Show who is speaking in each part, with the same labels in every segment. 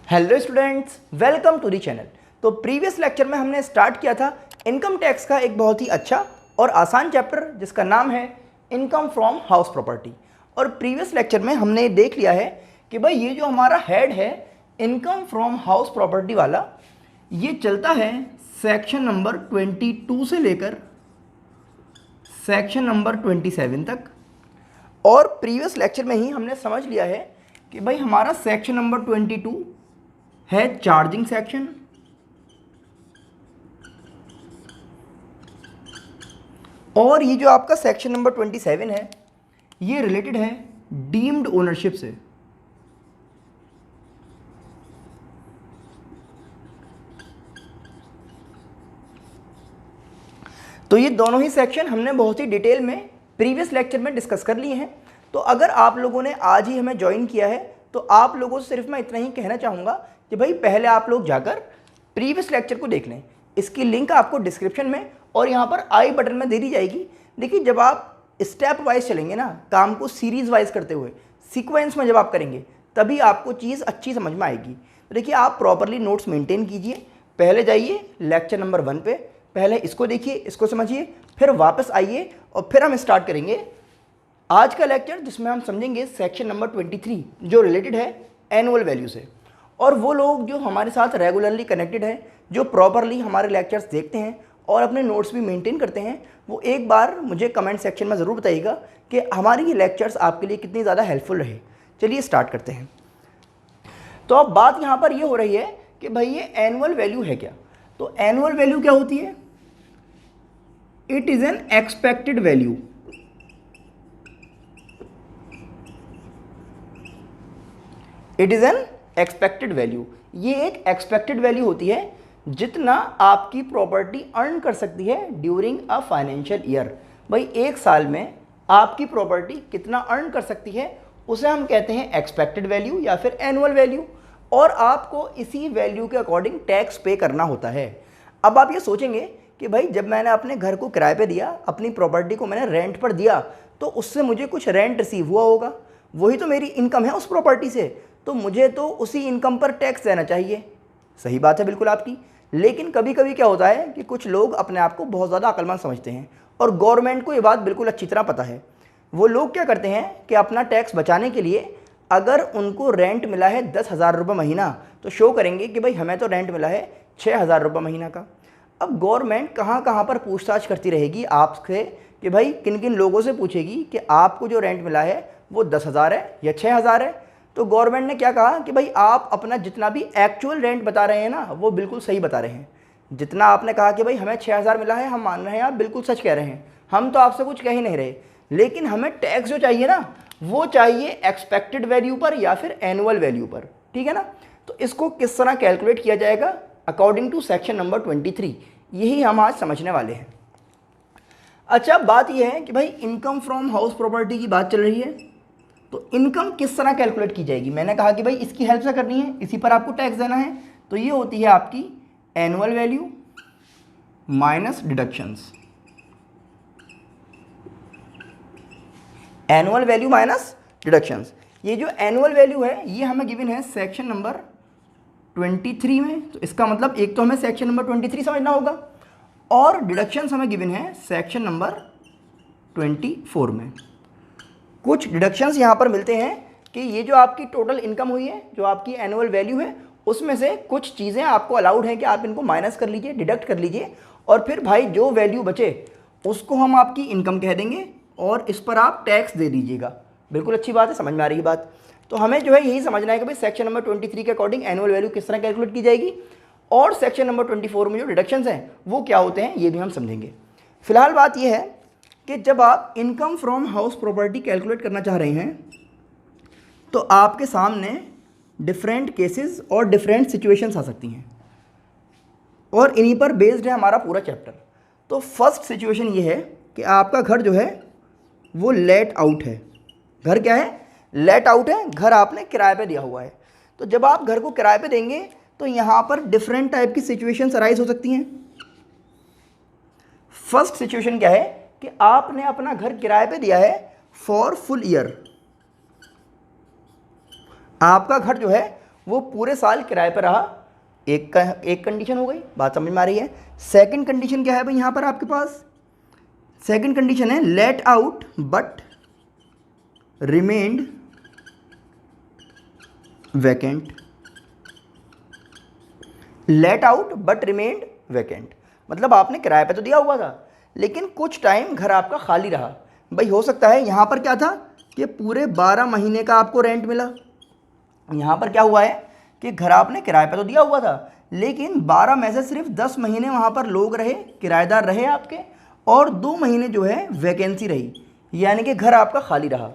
Speaker 1: Hello students, welcome to the channel. तो previous lecture में हमने स्टार्ट किया था इनकम टैक्स का एक बहुत ही अच्छा और आसान चैप्टर जिसका नाम है इनकम फ्रॉम हाउस प्रॉपर्टी। और प्रीवियस लेक्चर में हमने देख लिया है कि भाई ये जो हमारा हेड है इनकम फ्रॉम हाउस प्रॉपर्टी वाला, ये चलता है सेक्शन नंबर 22 से लेकर सेक्शन नंबर 27 तक। और प्रीवियस लेक्चर में ही हमने समझ लिया है कि भाई हमारा सेक्शन नंबर 22 है चार्जिंग सेक्शन, और ये जो आपका सेक्शन नंबर 27 है ये रिलेटेड है डीम्ड ओनरशिप से। तो ये दोनों ही सेक्शन हमने बहुत ही डिटेल में प्रीवियस लेक्चर में डिस्कस कर लिए हैं। तो अगर आप लोगों ने आज ही हमें ज्वाइन किया है तो आप लोगों से सिर्फ मैं इतना ही कहना चाहूँगा कि भाई पहले आप लोग जाकर प्रीवियस लेक्चर को देख लें। इसकी लिंक आपको डिस्क्रिप्शन में और यहाँ पर आई बटन में दे दी जाएगी। देखिए, जब आप स्टेप वाइज चलेंगे ना, काम को सीरीज़ वाइज करते हुए सीक्वेंस में जब आप करेंगे तभी आपको चीज़ अच्छी समझ में आएगी। तो देखिए, आप प्रॉपरली नोट्स मेंटेन कीजिए। पहले जाइए लेक्चर नंबर 1 पे, पहले इसको देखिए, इसको समझिए, फिर वापस आइए और फिर हम स्टार्ट करेंगे आज का लेक्चर जिसमें हम समझेंगे सेक्शन नंबर 23 जो रिलेटेड है एनुअल वैल्यू से। और वो लोग जो हमारे साथ रेगुलरली कनेक्टेड हैं, जो प्रॉपरली हमारे लेक्चर्स देखते हैं और अपने नोट्स भी मेंटेन करते हैं, वो एक बार मुझे कमेंट सेक्शन में ज़रूर बताइएगा कि हमारी ये लेक्चर्स आपके लिए कितनी ज़्यादा हेल्पफुल रहे। चलिए स्टार्ट करते हैं। तो अब बात यहाँ पर ये हो रही है कि भाई ये एनुअल वैल्यू है क्या। तो एनुअल वैल्यू क्या होती है? It is an expected value. It is an expected value. ये एक एक्सपेक्टेड वैल्यू होती है जितना आपकी प्रॉपर्टी अर्न कर सकती है ड्यूरिंग अ फाइनेंशियल ईयर। भाई एक साल में आपकी प्रॉपर्टी कितना अर्न कर सकती है उसे हम कहते हैं एक्सपेक्टेड वैल्यू या फिर एनुअल वैल्यू। और आपको इसी वैल्यू के अकॉर्डिंग टैक्स पे करना होता है। अब आप ये सोचेंगे कि भाई जब मैंने अपने घर को किराए पे दिया, अपनी प्रॉपर्टी को मैंने रेंट पर दिया, तो उससे मुझे कुछ रेंट रिसीव हुआ होगा, वही तो मेरी इनकम है उस प्रॉपर्टी से, तो मुझे तो उसी इनकम पर टैक्स देना चाहिए। सही बात है बिल्कुल आपकी। लेकिन कभी कभी क्या होता है कि कुछ लोग अपने आप को बहुत ज़्यादा अक्लमंद समझते हैं और गवर्नमेंट को ये बात बिल्कुल अच्छी तरह पता है। वो लोग क्या करते हैं कि अपना टैक्स बचाने के लिए अगर उनको रेंट मिला है 10,000 रुपये महीना तो शो करेंगे कि भाई हमें तो रेंट मिला है 6,000 रुपये महीना का। अब गवर्नमेंट कहाँ कहाँ पर पूछताछ करती रहेगी आपसे कि भाई किन किन लोगों से पूछेगी कि आपको जो रेंट मिला है वो 10,000 है या 6,000 है। तो गवर्नमेंट ने क्या कहा कि भाई आप अपना जितना भी एक्चुअल रेंट बता रहे हैं ना वो बिल्कुल सही बता रहे हैं। जितना आपने कहा कि भाई हमें 6,000 मिला है, हम मान रहे हैं आप बिल्कुल सच कह रहे हैं, हम तो आपसे कुछ कह ही नहीं रहे। लेकिन हमें टैक्स जो चाहिए ना वो चाहिए एक्सपेक्टेड वैल्यू पर या फिर एनुअल वैल्यू पर, ठीक है ना। तो इसको किस तरह कैलकुलेट किया जाएगा अकॉर्डिंग टू सेक्शन नंबर 23, यही हम आज समझने वाले हैं। अच्छा, बात यह है कि भाई इनकम फ्रॉम हाउस प्रॉपर्टी की बात चल रही है, तो इनकम किस तरह कैलकुलेट की जाएगी। मैंने कहा कि भाई इसकी हेल्प से करनी है, इसी पर आपको टैक्स देना है। तो ये होती है आपकी annual value minus deductions. Annual value minus deductions. ये जो एनुअल वैल्यू है ये हमें गिवन है सेक्शन नंबर 23 में। तो इसका मतलब एक तो हमें सेक्शन नंबर 23 समझना होगा और डिडक्शंस हमें गिवन है सेक्शन नंबर 24 में। कुछ डिडक्शंस यहाँ पर मिलते हैं कि ये जो आपकी टोटल इनकम हुई है, जो आपकी एनुअल वैल्यू है, उसमें से कुछ चीज़ें आपको अलाउड हैं कि आप इनको माइनस कर लीजिए, डिडक्ट कर लीजिए, और फिर भाई जो वैल्यू बचे उसको हम आपकी इनकम कह देंगे और इस पर आप टैक्स दे दीजिएगा। बिल्कुल अच्छी बात है, समझ में आ रही बात। तो हमें जो है यही समझना है कि भाई सेक्शन नंबर 23 के अकॉर्डिंग एनुअल वैल्यू किस तरह कैलकुलेट की जाएगी और सेक्शन नंबर 24 में जो डिडक्शंस हैं वो क्या होते हैं ये भी हम समझेंगे। फिलहाल बात यह है कि जब आप income from house property calculate करना चाह रहे हैं तो आपके सामने डिफरेंट केसेस और डिफरेंट सिचुएशंस आ सकती हैं और इन्हीं पर बेस्ड है हमारा पूरा चैप्टर। तो फर्स्ट सिचुएशन ये है कि आपका घर जो है वो लेट आउट है। घर क्या है? लेट आउट है। घर आपने किराए पे दिया हुआ है। तो जब आप घर को किराए पे देंगे तो यहाँ पर डिफरेंट टाइप की सिचुएशंस अराइज हो सकती हैं। फर्स्ट सिचुएशन क्या है कि आपने अपना घर किराए पे दिया है फॉर फुल ईयर। आपका घर जो है वो पूरे साल किराए पर रहा। एक कंडीशन हो गई, बात समझ में आ रही है। सेकंड कंडीशन क्या है भाई यहाँ पर आपके पास? सेकंड कंडीशन है let out but remained vacant. Let out but remained vacant मतलब आपने किराए पे तो दिया हुआ था लेकिन कुछ टाइम घर आपका खाली रहा। भाई हो सकता है यहाँ पर क्या था कि पूरे 12 महीने का आपको रेंट मिला। यहाँ पर क्या हुआ है कि घर आपने किराए पे तो दिया हुआ था लेकिन 12 में से सिर्फ 10 महीने वहाँ पर लोग रहे, किराएदार रहे आपके, और 2 महीने जो है वैकेंसी रही, यानी कि घर आपका खाली रहा।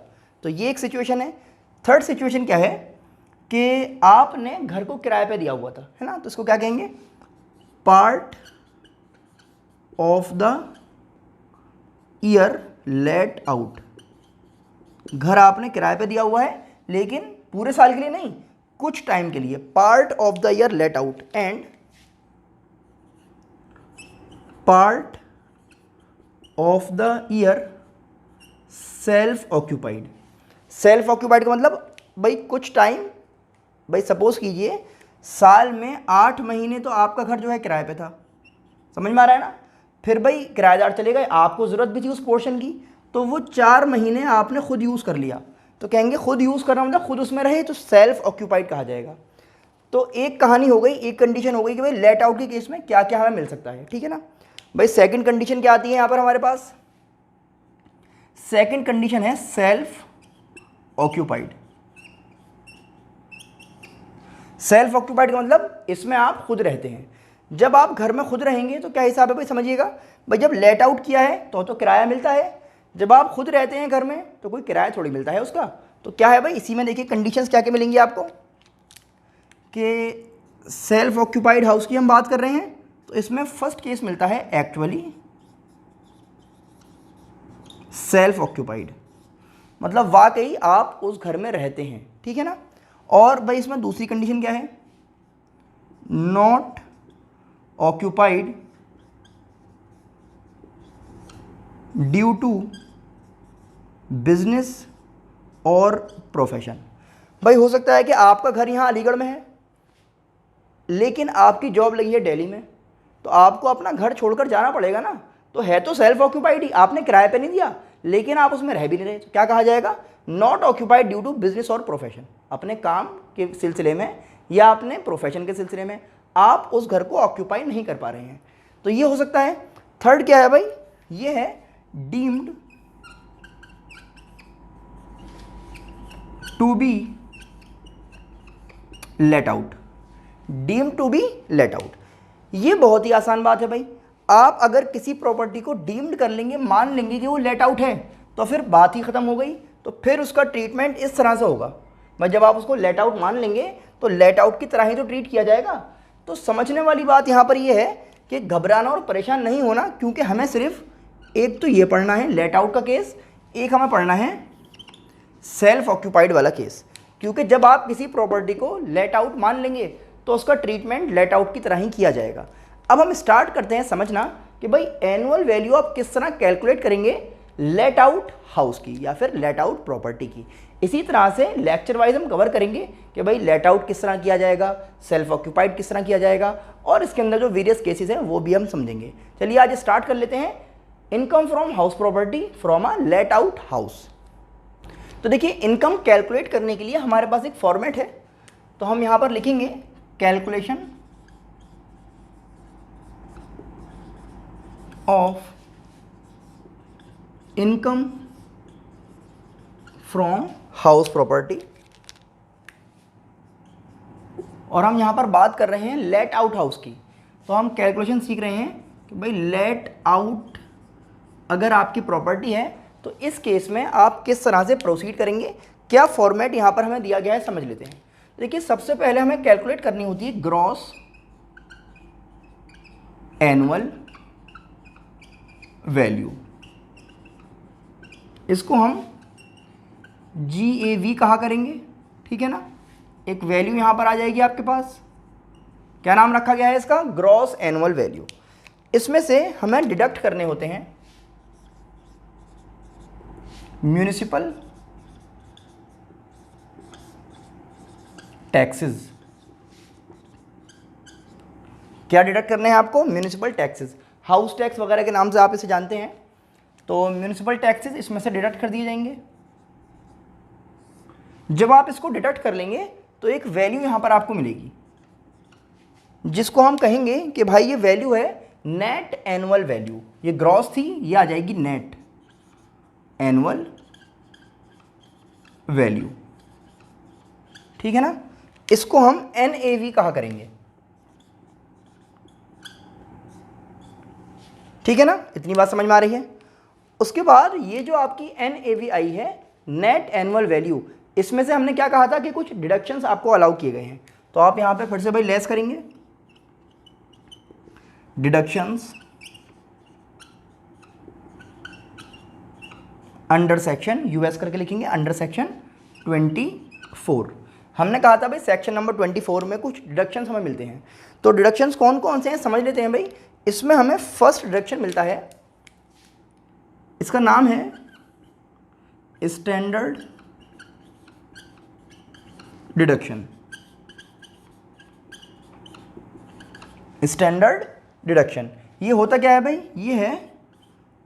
Speaker 1: तो ये एक सिचुएशन है। थर्ड सिचुएशन क्या है कि आपने घर को किराए पे दिया हुआ था, है ना, तो इसको क्या कहेंगे? Part of the year let out. घर आपने किराए पे दिया हुआ है लेकिन पूरे साल के लिए नहीं, कुछ टाइम के लिए। Part of the year let out and part of the year self occupied. Self occupied का मतलब भाई कुछ टाइम, भाई सपोज कीजिए साल में 8 महीने तो आपका घर जो है किराए पे था, समझ में आ रहा है ना। फिर भाई किराएदार चले गए, आपको ज़रूरत भी थी उस पोर्शन की, तो वो 4 महीने आपने खुद यूज़ कर लिया, तो कहेंगे खुद यूज़ करना मतलब खुद उसमें रहे, तो सेल्फ ऑक्यूपाइड कहा जाएगा। तो एक कहानी हो गई, एक कंडीशन हो गई कि भाई लेट आउट के केस में क्या क्या हमें मिल सकता है, ठीक है ना। भाई सेकंड कंडीशन क्या आती है यहाँ पर हमारे पास? सेकंड कंडीशन है सेल्फ ऑक्यूपाइड। सेल्फ ऑक्यूपाइड का मतलब इसमें आप खुद रहते हैं। जब आप घर में खुद रहेंगे तो क्या हिसाब है भाई, समझिएगा। भाई जब लेट आउट किया है तो किराया मिलता है, जब आप खुद रहते हैं घर में तो कोई किराया थोड़ी मिलता है उसका। तो क्या है भाई, इसी में देखिए कंडीशंस क्या क्या मिलेंगी आपको कि सेल्फ ऑक्यूपाइड हाउस की हम बात कर रहे हैं, तो इसमें फर्स्ट केस मिलता है एक्चुअली सेल्फ ऑक्यूपाइड, मतलब वाकई आप उस घर में रहते हैं, ठीक है ना। और भाई इसमें दूसरी कंडीशन क्या है? Not occupied due to business और प्रोफेशन। भाई हो सकता है कि आपका घर यहाँ अलीगढ़ में है लेकिन आपकी जॉब लगी है दिल्ली में, तो आपको अपना घर छोड़कर जाना पड़ेगा ना। तो है तो सेल्फ ऑक्यूपाइड ही, आपने किराए पे नहीं दिया लेकिन आप उसमें रह भी नहीं रहे, तो क्या कहा जाएगा? Not occupied due to business और प्रोफेशन। अपने काम के सिलसिले में या अपने प्रोफेशन के सिलसिले में आप उस घर को ऑक्यूपाई नहीं कर पा रहे हैं, तो ये हो सकता है। थर्ड क्या है भाई? ये है deemed to be let out. Deemed to be let out, ये बहुत ही आसान बात है भाई। आप अगर किसी प्रॉपर्टी को डीम्ड कर लेंगे, मान लेंगे कि वो लेट आउट है, तो फिर बात ही खत्म हो गई। तो फिर उसका ट्रीटमेंट इस तरह से होगा भाई, जब आप उसको लेट आउट मान लेंगे तो लेट आउट की तरह ही तो ट्रीट किया जाएगा। तो समझने वाली बात यहाँ पर ये है कि घबराना और परेशान नहीं होना, क्योंकि हमें सिर्फ एक तो ये पढ़ना है लेट आउट का केस, एक हमें पढ़ना है सेल्फ ऑक्यूपाइड वाला केस। क्योंकि जब आप किसी प्रॉपर्टी को लेट आउट मान लेंगे तो उसका ट्रीटमेंट लेट आउट की तरह ही किया जाएगा। अब हम स्टार्ट करते हैं समझना कि भाई एनुअल वैल्यू आप किस तरह कैलकुलेट करेंगे लेट आउट हाउस की या फिर लेट आउट प्रॉपर्टी की। इसी तरह से लेक्चर वाइज हम कवर करेंगे कि भाई लेट आउट किस तरह किया जाएगा, सेल्फ ऑक्यूपाइड किस तरह किया जाएगा, और इसके अंदर जो वेरियस केसेस हैं वो भी हम समझेंगे। चलिए आज स्टार्ट कर लेते हैं income from house property from a let out house. तो देखिए इनकम कैलकुलेट करने के लिए हमारे पास एक फॉर्मेट है, तो हम यहाँ पर लिखेंगे calculation of income from house property, और हम यहाँ पर बात कर रहे हैं लेट आउट हाउस की। तो हम कैलकुलेशन सीख रहे हैं कि भाई लेट आउट अगर आपकी प्रॉपर्टी है तो इस केस में आप किस तरह से प्रोसीड करेंगे, क्या फॉर्मेट यहाँ पर हमें दिया गया है समझ लेते हैं। देखिए सबसे पहले हमें कैलकुलेट करनी होती है ग्रॉस एनुअल वैल्यू, इसको हम GAV कहा करेंगे, ठीक है ना। एक वैल्यू यहाँ पर आ जाएगी आपके पास, क्या नाम रखा गया है इसका? Gross annual value. इसमें से हमें डिडक्ट करने होते हैं म्यूनिसिपल टैक्सेस, क्या डिडक्ट करने हैं आपको? म्यूनिसिपल टैक्सेस, हाउस टैक्स वगैरह के नाम से आप इसे जानते हैं। तो म्यूनिसिपल टैक्सेस इसमें से डिडक्ट कर दिए जाएंगे। जब आप इसको डिडक्ट कर लेंगे तो एक वैल्यू यहां पर आपको मिलेगी, जिसको हम कहेंगे कि भाई ये वैल्यू है नेट एनुअल वैल्यू। ये ग्रॉस थी, ये आ जाएगी नेट एनुअल वैल्यू, ठीक है ना। इसको हम NAV कहा करेंगे, ठीक है ना। इतनी बात समझ में आ रही है। उसके बाद ये जो आपकी NAV आई है नेट एनुअल वैल्यू, इसमें से हमने क्या कहा था कि कुछ डिडक्शंस आपको अलाउ किए गए हैं। तो आप यहां पे फिर से भाई लेस करेंगे, डिडक्शंस अंडर सेक्शन US करके लिखेंगे, अंडर सेक्शन 24। हमने कहा था भाई सेक्शन नंबर 24 में कुछ डिडक्शंस हमें मिलते हैं। तो डिडक्शंस कौन कौन से हैं समझ लेते हैं भाई। इसमें हमें फर्स्ट डिडक्शन मिलता है, इसका नाम है स्टैंडर्ड डिडक्शन। स्टैंडर्ड डिडक्शन ये होता क्या है भाई? ये है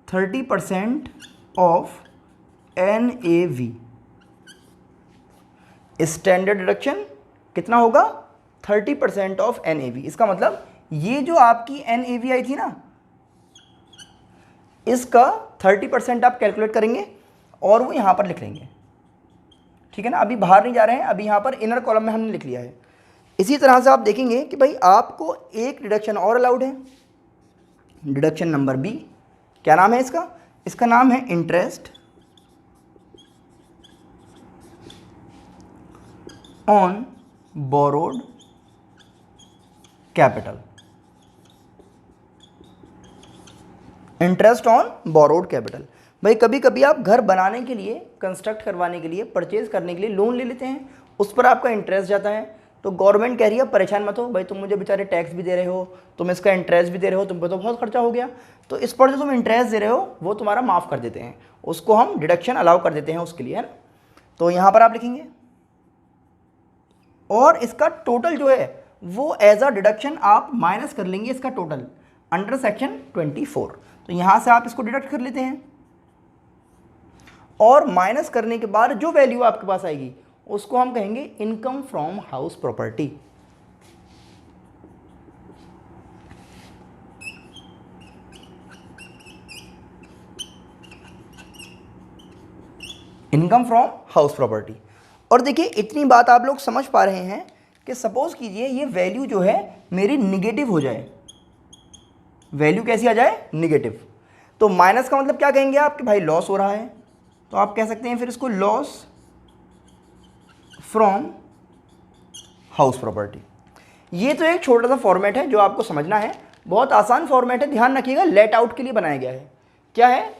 Speaker 1: 30% ऑफ NAV। स्टैंडर्ड डिडक्शन कितना होगा? 30% ऑफ NAV। इसका मतलब ये जो आपकी NAV आई थी ना, इसका 30% आप कैलकुलेट करेंगे और वो यहां पर लिख लेंगे, ठीक है ना। अभी बाहर नहीं जा रहे हैं, अभी यहां पर इनर कॉलम में हमने लिख लिया है। इसी तरह से आप देखेंगे कि भाई आपको एक डिडक्शन और अलाउड है, डिडक्शन नंबर B। क्या नाम है इसका? इसका नाम है interest on borrowed capital. Interest on borrowed capital. भाई कभी कभी आप घर बनाने के लिए, कंस्ट्रक्ट करवाने के लिए, परचेज करने के लिए लोन ले लेते हैं, उस पर आपका इंटरेस्ट जाता है। तो गवर्नमेंट कह रही है परेशान मत हो भाई, तुम मुझे बेचारे टैक्स भी दे रहे हो, तुम इसका इंटरेस्ट भी दे रहे हो, तुम पर तो बहुत खर्चा हो गया, तो इस पर जो तुम इंटरेस्ट दे रहे हो वो तुम्हारा माफ़ कर देते हैं, उसको हम डिडक्शन अलाउ कर देते हैं उसके लिए, है ना। तो यहाँ पर आप लिखेंगे और इसका टोटल जो है वो एज अ डिडक्शन आप माइनस कर लेंगे इसका टोटल अंडर सेक्शन 24। तो यहां से आप इसको डिडक्ट कर लेते हैं और माइनस करने के बाद जो वैल्यू आपके पास आएगी उसको हम कहेंगे income from house property. Income from house property. और देखिए इतनी बात आप लोग समझ पा रहे हैं कि सपोज कीजिए ये वैल्यू जो है मेरी निगेटिव हो जाए, वैल्यू कैसी आ जाए? निगेटिव। तो माइनस का मतलब क्या कहेंगे आप कि भाई लॉस हो रहा है, तो आप कह सकते हैं फिर इसको लॉस फ्रॉम हाउस प्रॉपर्टी। ये तो एक छोटा सा फॉर्मेट है जो आपको समझना है, बहुत आसान फॉर्मेट है, ध्यान रखिएगा, लेट आउट के लिए बनाया गया है। क्या है?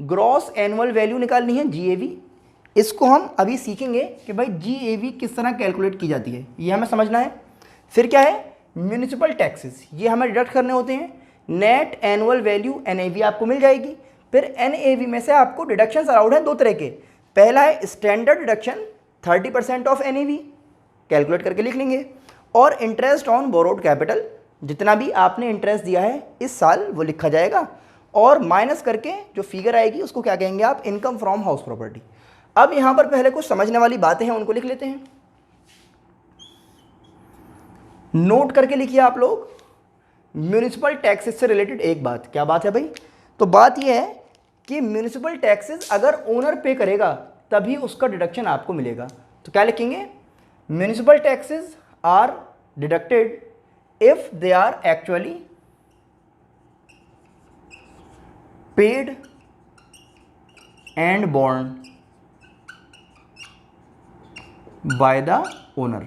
Speaker 1: ग्रॉस एनुअल वैल्यू निकालनी है, GAV। इसको हम अभी सीखेंगे कि भाई GAV किस तरह कैलकुलेट की जाती है, ये हमें समझना है। फिर क्या है? म्यूनिसिपल टैक्सेस, ये हमें डिडक्ट करने होते हैं। नेट एनुअल वैल्यू NAV आपको मिल जाएगी। फिर NAV में से आपको डिडक्शंस अलाउड हैं दो तरह के। पहला है standard deduction 30% of NAV, calculate करके लिख लेंगे। और इंटरेस्ट ऑन बोरोड कैपिटल, जितना भी आपने इंटरेस्ट दिया है इस साल वो लिखा जाएगा और माइनस करके जो फिगर आएगी उसको क्या कहेंगे आप? Income from house property. अब यहां पर पहले कुछ समझने वाली बातें हैं, उनको लिख लेते हैं, नोट करके लिखिए आप लोग। म्यूनिसिपल टैक्सेस से रिलेटेड एक बात, क्या बात है भाई? तो बात यह है कि म्यूनिसिपल टैक्सेस अगर ओनर पे करेगा तभी उसका डिडक्शन आपको मिलेगा। तो क्या लिखेंगे? Municipal taxes are deducted if they are actually paid and borne by the owner.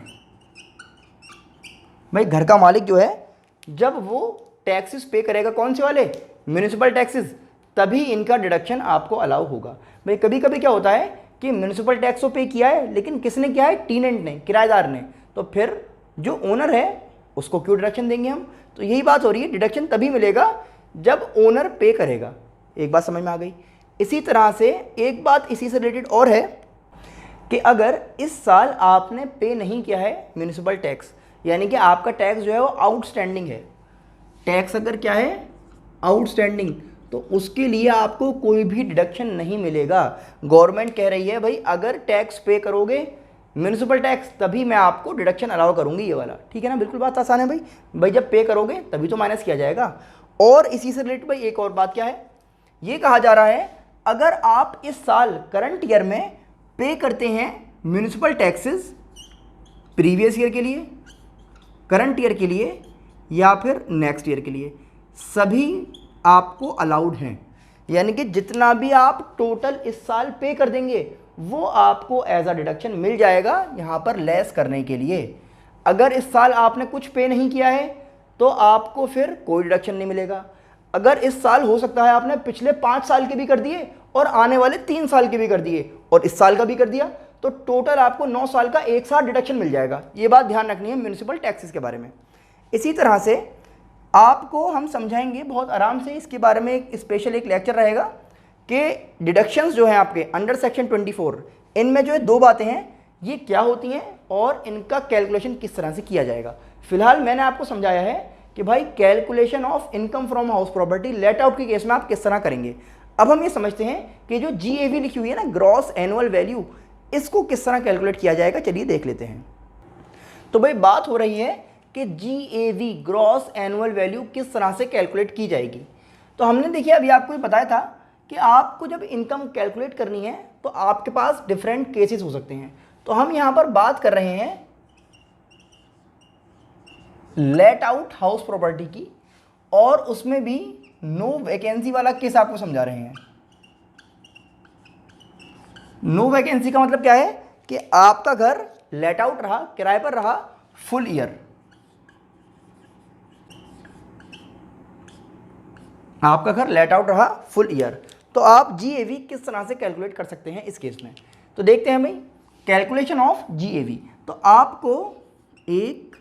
Speaker 1: भाई घर का मालिक जो है जब वो टैक्सेस पे करेगा, कौन से वाले? म्यूनिसिपल टैक्सेस, तभी इनका डिडक्शन आपको अलाउ होगा। भाई कभी कभी क्या होता है कि म्यूनिसिपल टैक्स तो पे किया है लेकिन किसने किया है? टेनेंट ने, किराएदार ने। तो फिर जो ओनर है उसको क्यों डिडक्शन देंगे हम? तो यही बात हो रही है, डिडक्शन तभी मिलेगा जब ओनर पे करेगा। एक बात समझ में आ गई। इसी तरह से एक बात इसी से रिलेटेड और है कि अगर इस साल आपने पे नहीं किया है म्यूनिसिपल टैक्स, यानी कि आपका टैक्स जो है वो आउटस्टैंडिंग है। टैक्स अगर क्या है, आउटस्टैंडिंग, तो उसके लिए आपको कोई भी डिडक्शन नहीं मिलेगा। गवर्नमेंट कह रही है भाई अगर टैक्स पे करोगे म्यूनिसिपल टैक्स तभी मैं आपको डिडक्शन अलाउ करूंगी, ये वाला, ठीक है ना। बिल्कुल बात आसान है भाई जब पे करोगे तभी तो माइनस किया जाएगा। और इसी से रिलेटेड भाई एक और बात क्या है, ये कहा जा रहा है अगर आप इस साल करंट ईयर में पे करते हैं म्यूनिसिपल टैक्सेस प्रीवियस ईयर के लिए, करंट ईयर के लिए या फिर नेक्स्ट ईयर के लिए, सभी आपको अलाउड हैं। यानी कि जितना भी आप टोटल इस साल पे कर देंगे वो आपको एज अ डिडक्शन मिल जाएगा यहाँ पर लेस करने के लिए। अगर इस साल आपने कुछ पे नहीं किया है तो आपको फिर कोई डिडक्शन नहीं मिलेगा। अगर इस साल हो सकता है आपने पिछले 5 साल के भी कर दिए और आने वाले 3 साल के भी कर दिए और इस साल का भी कर दिया, तो टोटल आपको 9 साल का एक साथ डिडक्शन मिल जाएगा। ये बात ध्यान रखनी है म्यूनिसिपल टैक्सेस के बारे में। इसी तरह से आपको हम समझाएंगे बहुत आराम से, इसके बारे में एक स्पेशल एक लेक्चर रहेगा कि डिडक्शंस जो हैं आपके अंडर सेक्शन 24, इनमें जो है 2 बातें हैं, ये क्या होती हैं और इनका कैलकुलेशन किस तरह से किया जाएगा। फिलहाल मैंने आपको समझाया है कि भाई calculation of income from house property let out के केस में आप किस तरह करेंगे। अब हम ये समझते हैं कि जो GAV लिखी हुई है ना, ग्रॉस एनुअल वैल्यू, इसको किस तरह कैलकुलेट किया जाएगा, चलिए देख लेते हैं। तो भाई बात हो रही है कि GAV ग्रॉस एनुअल वैल्यू किस तरह से कैलकुलेट की जाएगी। तो हमने देखिए अभी आपको ये बताया था कि आपको जब इनकम कैलकुलेट करनी है तो आपके पास डिफरेंट केसेस हो सकते हैं। तो हम यहाँ पर बात कर रहे हैं लेट आउट हाउस प्रॉपर्टी की, और उसमें भी नो वैकेंसी वाला केस आपको समझा रहे हैं। नो वैकेंसी का मतलब क्या है कि आपका घर लेट आउट रहा, किराए पर रहा फुल ईयर, आपका घर लेट आउट रहा फुल ईयर, तो आप GAV किस तरह से कैलकुलेट कर सकते हैं इस केस में। तो देखते हैं भाई कैलकुलेशन ऑफ GAV। तो आपको 1,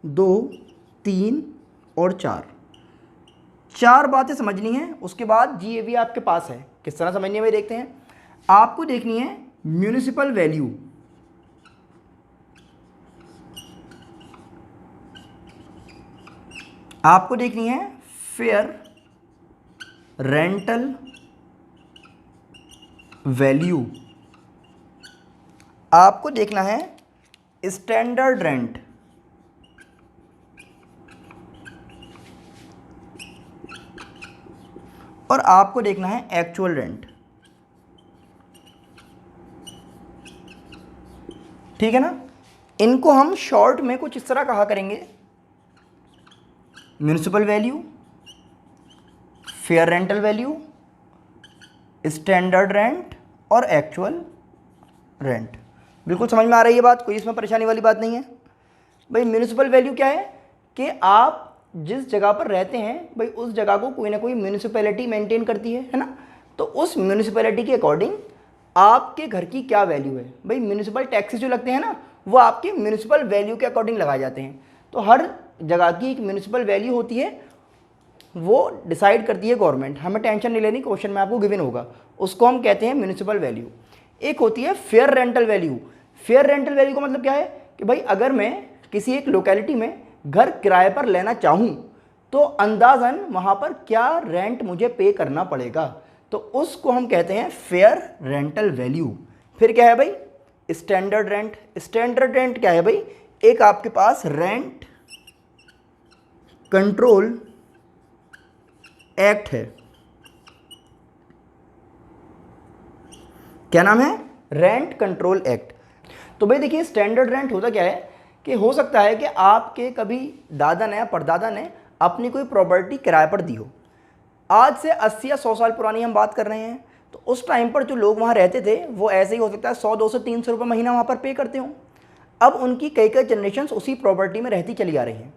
Speaker 1: 2, 3 और 4 बातें समझनी है। उसके बाद GAV आपके पास है, किस तरह समझनी है भाई देखते हैं। आपको देखनी है म्यूनिसिपल वैल्यू, आपको देखनी है फेयर रेंटल वैल्यू, आपको देखना है स्टैंडर्ड रेंट, और आपको देखना है एक्चुअल रेंट। ठीक है ना। इनको हम शॉर्ट में कुछ इस तरह कहा करेंगे, municipal value, fair rental value, standard rent और एक्चुअल रेंट। बिल्कुल समझ में आ रही है बात, कोई इसमें परेशानी वाली बात नहीं है। भाई म्यूनिसिपल वैल्यू क्या है कि आप जिस जगह पर रहते हैं भाई उस जगह को कोई ना कोई म्यूनिसिपैलिटी मेंटेन करती है ना, तो उस म्यूनिसिपैलिटी के अकॉर्डिंग आपके घर की क्या वैल्यू है। भाई म्यूनिसिपल टैक्सेस जो लगते हैं ना वो आपके म्यूनिसिपल वैल्यू के अकॉर्डिंग लगाए जाते हैं। तो हर जगह की एक म्यूनिसिपल वैल्यू होती है, वो डिसाइड करती है गवर्नमेंट, हमें टेंशन नहीं लेनी, क्वेश्चन में आपको गिवन होगा, उसको हम कहते हैं म्यूनिसिपल वैल्यू। एक होती है fair rental value. Fair rental value का मतलब क्या है कि भाई अगर मैं किसी एक लोकेलिटी में घर किराए पर लेना चाहूँ तो अंदाज़न वहाँ पर क्या रेंट मुझे पे करना पड़ेगा, तो उसको हम कहते हैं फेयर रेंटल वैल्यू। फिर क्या है भाई स्टैंडर्ड रेंट। स्टैंडर्ड रेंट क्या है भाई, एक आपके पास रेंट कंट्रोल एक्ट है, क्या नाम है, रेंट कंट्रोल एक्ट। तो भाई देखिए स्टैंडर्ड रेंट होता क्या है कि हो सकता है कि आपके कभी दादा ने या परदादा ने अपनी कोई प्रॉपर्टी किराए पर दी हो, आज से 80 या 100 साल पुरानी हम बात कर रहे हैं, तो उस टाइम पर जो लोग वहाँ रहते थे वो ऐसे ही हो सकता है 100, 200, 300 रुपये महीना वहाँ पर पे करते हों। अब उनकी कई जनरेशन्स उसी प्रॉपर्टी में रहती चली आ रही हैं,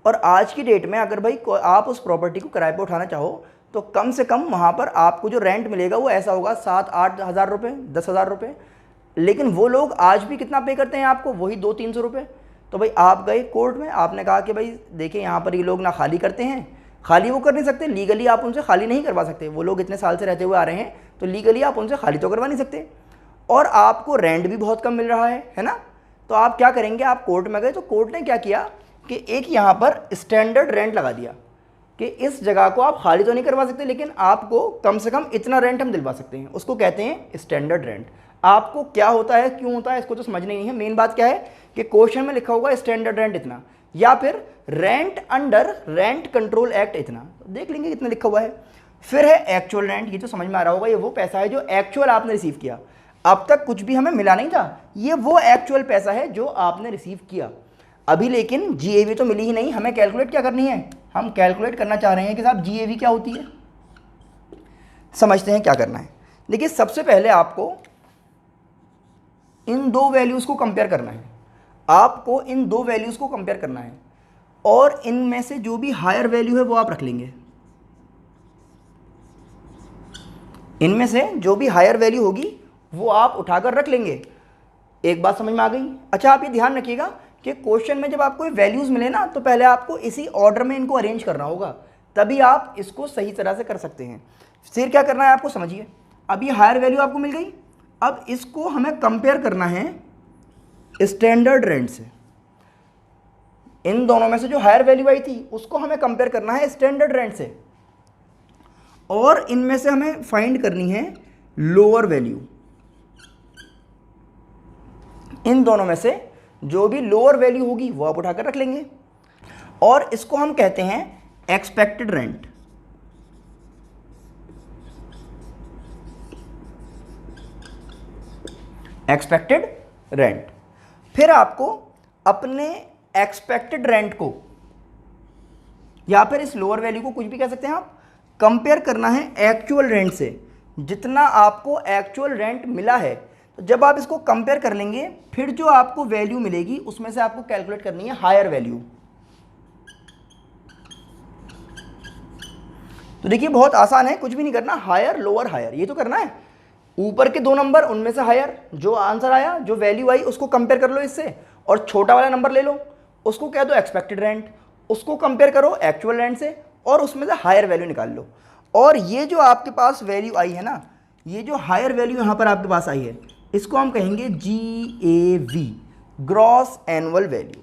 Speaker 1: और आज की डेट में अगर भाई आप उस प्रॉपर्टी को किराए पर उठाना चाहो तो कम से कम वहाँ पर आपको जो रेंट मिलेगा वो ऐसा होगा 7-8 हज़ार रुपये, 10 हज़ार रुपये। लेकिन वो लोग आज भी कितना पे करते हैं आपको, वही 200-300 रुपये। तो भाई आप गए कोर्ट में, आपने कहा कि भाई देखिए यहाँ पर ये लोग ना खाली करते हैं, खाली वो कर नहीं सकते, लीगली आप उनसे खाली नहीं करवा सकते, वो लोग इतने साल से रहते हुए आ रहे हैं तो लीगली आप उनसे खाली तो करवा नहीं सकते, और आपको रेंट भी बहुत कम मिल रहा है ना। तो आप क्या करेंगे, आप कोर्ट में गए तो कोर्ट ने क्या किया कि एक यहाँ पर स्टैंडर्ड रेंट लगा दिया कि इस जगह को आप खाली तो नहीं करवा सकते, लेकिन आपको कम से कम इतना रेंट हम दिलवा सकते हैं। उसको कहते हैं स्टैंडर्ड रेंट। आपको क्या होता है, क्यों होता है, इसको तो समझ नहीं है। मेन बात क्या है कि क्वेश्चन में लिखा होगा स्टैंडर्ड रेंट इतना, या फिर rent under rent control act इतना, तो देख लेंगे कितना लिखा हुआ है। फिर है एक्चुअल रेंट, ये तो समझ में आ रहा होगा, ये वो पैसा है जो एक्चुअल आपने रिसीव किया। अब तक कुछ भी हमें मिला नहीं था, ये वो एक्चुअल पैसा है जो आपने रिसीव किया अभी। लेकिन जीएवी तो मिली ही नहीं, हमें कैलकुलेट क्या करनी है, हम कैलकुलेट करना चाह रहे हैं कि साहब जीएवी क्या होती है। समझते हैं क्या करना है। देखिए सबसे पहले आपको इन दो वैल्यूज़ को कंपेयर करना है, आपको इन दो वैल्यूज़ को कंपेयर करना है, और इनमें से जो भी हायर वैल्यू है वो आप रख लेंगे। इनमें से जो भी हायर वैल्यू होगी वो आप उठाकर रख लेंगे। एक बात समझ में आ गई। अच्छा आप ये ध्यान रखिएगा कि क्वेश्चन में जब आपको वैल्यूज़ मिले ना, तो पहले आपको इसी ऑर्डर में इनको अरेंज करना होगा, तभी आप इसको सही तरह से कर सकते हैं। फिर क्या करना है आपको समझिए। अब ये हायर वैल्यू आपको मिल गई, अब इसको हमें कंपेयर करना है स्टैंडर्ड रेंट से। इन दोनों में से जो हायर वैल्यू आई थी उसको हमें कंपेयर करना है स्टैंडर्ड रेंट से, और इनमें से हमें फाइंड करनी है लोअर वैल्यू। इन दोनों में से जो भी लोअर वैल्यू होगी वो आप उठाकर रख लेंगे, और इसको हम कहते हैं एक्सपेक्टेड रेंट। Expected rent. फिर आपको अपने एक्सपेक्टेड रेंट को या फिर इस लोअर वैल्यू को, कुछ भी कह सकते हैं आप, कंपेयर करना है एक्चुअल रेंट से। जितना आपको एक्चुअल रेंट मिला है, तो जब आप इसको कंपेयर कर लेंगे, फिर जो आपको वैल्यू मिलेगी उसमें से आपको कैलकुलेट करनी है हायर वैल्यू। तो देखिए बहुत आसान है, कुछ भी नहीं करना, हायर लोअर हायर ये तो करना है। ऊपर के दो नंबर उनमें से हायर, जो आंसर आया, जो वैल्यू आई उसको कंपेयर कर लो इससे, और छोटा वाला नंबर ले लो, उसको कह दो एक्सपेक्टेड रेंट, उसको कंपेयर करो एक्चुअल रेंट से, और उसमें से हायर वैल्यू निकाल लो। और ये जो आपके पास वैल्यू आई है ना, ये जो हायर वैल्यू यहाँ पर आपके पास आई है, इसको हम कहेंगे GAV, ग्रॉस एनुअल वैल्यू।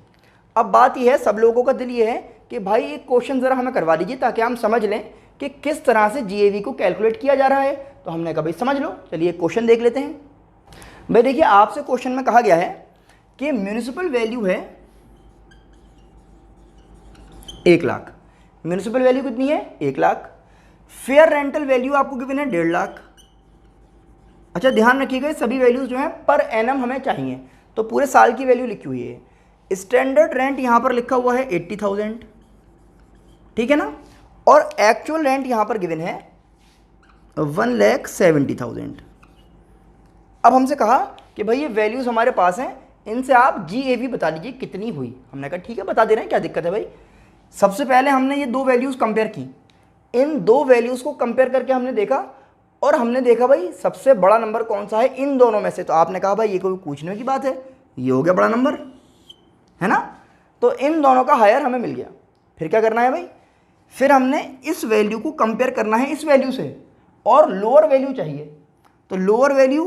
Speaker 1: अब बात यह है, सब लोगों का दिल ये है कि भाई एक क्वेश्चन ज़रा हमें करवा दीजिए ताकि हम समझ लें कि किस तरह से GAV को कैलकुलेट किया जा रहा है। तो हमने कहा भाई समझ लो, चलिए क्वेश्चन देख लेते हैं। भाई देखिए आपसे क्वेश्चन में कहा गया है कि म्यूनिसिपल वैल्यू है 1 लाख। म्यूनिसिपल वैल्यू कितनी है? 1 लाख। फेयर रेंटल वैल्यू आपको गिवन है 1.5 लाख। अच्छा ध्यान रखिएगा, सभी वैल्यूज जो हैं पर एनम हमें चाहिए, तो पूरे साल की वैल्यू लिखी हुई है। स्टैंडर्ड रेंट यहां पर लिखा हुआ है 80,000, ठीक है ना, और एक्चुअल रेंट यहां पर गिवन है 1,70,000। अब हमसे कहा कि भाई ये वैल्यूज हमारे पास हैं, इनसे आप GAV बता दीजिए कितनी हुई। हमने कहा ठीक है बता दे रहे हैं, क्या दिक्कत है भाई। सबसे पहले हमने ये दो वैल्यूज कंपेयर की, इन दो वैल्यूज को कंपेयर करके हमने देखा, और हमने देखा भाई सबसे बड़ा नंबर कौन सा है इन दोनों में से। तो आपने कहा भाई ये कोई पूछने की बात है, ये हो गया बड़ा नंबर, है ना। तो इन दोनों का हायर हमें मिल गया। फिर क्या करना है भाई, फिर हमने इस वैल्यू को कंपेयर करना है इस वैल्यू से, और लोअर वैल्यू चाहिए। तो लोअर वैल्यू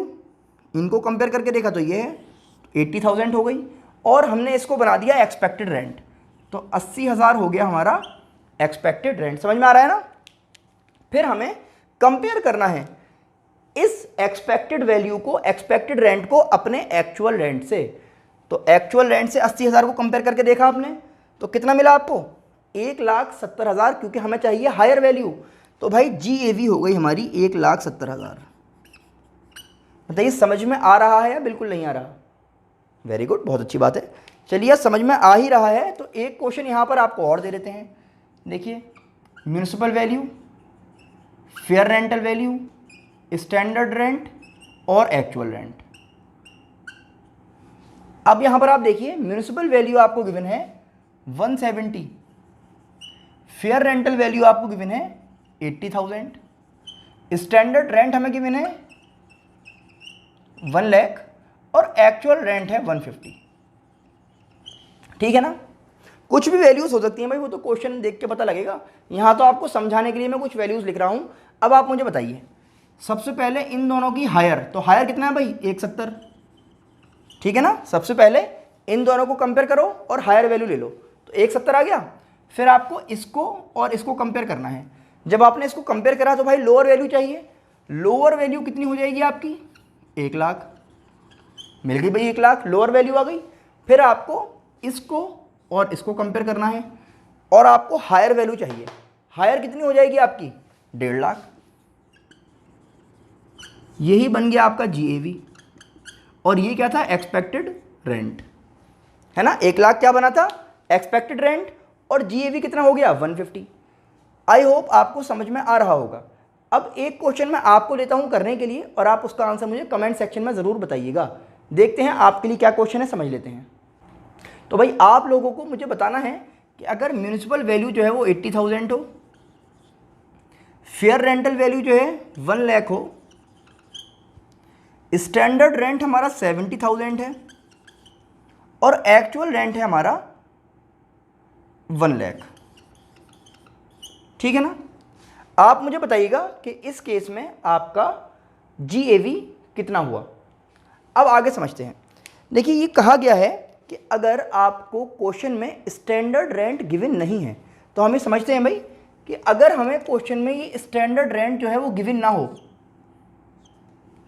Speaker 1: इनको कंपेयर करके देखा तो ये है 80,000 हो गई, और हमने इसको बना दिया एक्सपेक्टेड रेंट, तो 80,000 हो गया हमारा एक्सपेक्टेड रेंट। समझ में आ रहा है ना। फिर हमें कंपेयर करना है इस एक्सपेक्टेड वैल्यू को, एक्सपेक्टेड रेंट को अपने एक्चुअल रेंट से। तो एक्चुअल रेंट से 80,000 को कंपेयर करके देखा आपने, तो कितना मिला आपको? 1,70,000, क्योंकि हमें चाहिए हायर वैल्यू। तो भाई GAV हो गई हमारी 1,70,000। बताइए समझ में आ रहा है या बिल्कुल नहीं आ रहा? वेरी गुड, बहुत अच्छी बात है। चलिए समझ में आ ही रहा है तो एक क्वेश्चन यहाँ पर आपको और दे देते हैं। देखिए municipal value, fair rental value, standard rent और एक्चुअल रेंट। अब यहां पर आप देखिए म्यूनिसिपल वैल्यू आपको गिवन है 170, फेयर रेंटल वैल्यू आपको गिवन है 80,000, स्टैंडर्ड रेंट हमें गिवन है 1 लाख, और एक्चुअल रेंट है 150। ठीक है ना। कुछ भी वैल्यूज हो सकती हैं भाई, वो तो क्वेश्चन देख के पता लगेगा। यहां तो आपको समझाने के लिए मैं कुछ वैल्यूज लिख रहा हूं। अब आप मुझे बताइए, सबसे पहले इन दोनों की हायर, तो हायर कितना है भाई? 170, ठीक है ना। सबसे पहले इन दोनों को कंपेयर करो और हायर वैल्यू ले लो, तो 170 आ गया। फिर आपको इसको और इसको कंपेयर करना है। जब आपने इसको कंपेयर करा तो भाई लोअर वैल्यू चाहिए। लोअर वैल्यू कितनी हो जाएगी आपकी? 1 लाख। मिल गई भाई 1 लाख, लोअर वैल्यू आ गई। फिर आपको इसको और इसको कंपेयर करना है और आपको हायर वैल्यू चाहिए। हायर कितनी हो जाएगी आपकी? 1.5 लाख। यही बन गया आपका GAV। और ये क्या था? एक्सपेक्टेड रेंट, है ना। 1 लाख क्या बना था? Expected rent. और GAV कितना हो गया? 150। आई होप आपको समझ में आ रहा होगा। अब एक क्वेश्चन मैं आपको लेता हूं करने के लिए और आप उसका आंसर मुझे कमेंट सेक्शन में ज़रूर बताइएगा। देखते हैं आपके लिए क्या क्वेश्चन है, समझ लेते हैं। तो भाई आप लोगों को मुझे बताना है कि अगर म्यूनिसिपल वैल्यू जो है वो 80,000 हो, फेयर रेंटल वैल्यू जो है 1 लाख हो, स्टैंडर्ड रेंट हमारा 70,000 है और एक्चुअल रेंट है हमारा 1 लाख। ठीक है ना। आप मुझे बताइएगा कि इस केस में आपका GAV कितना हुआ। अब आगे समझते हैं। देखिए ये कहा गया है कि अगर आपको क्वेश्चन में स्टैंडर्ड रेंट गिवन नहीं है तो हमें समझते हैं भाई कि अगर हमें क्वेश्चन में ये स्टैंडर्ड रेंट जो है वो गिवन ना हो,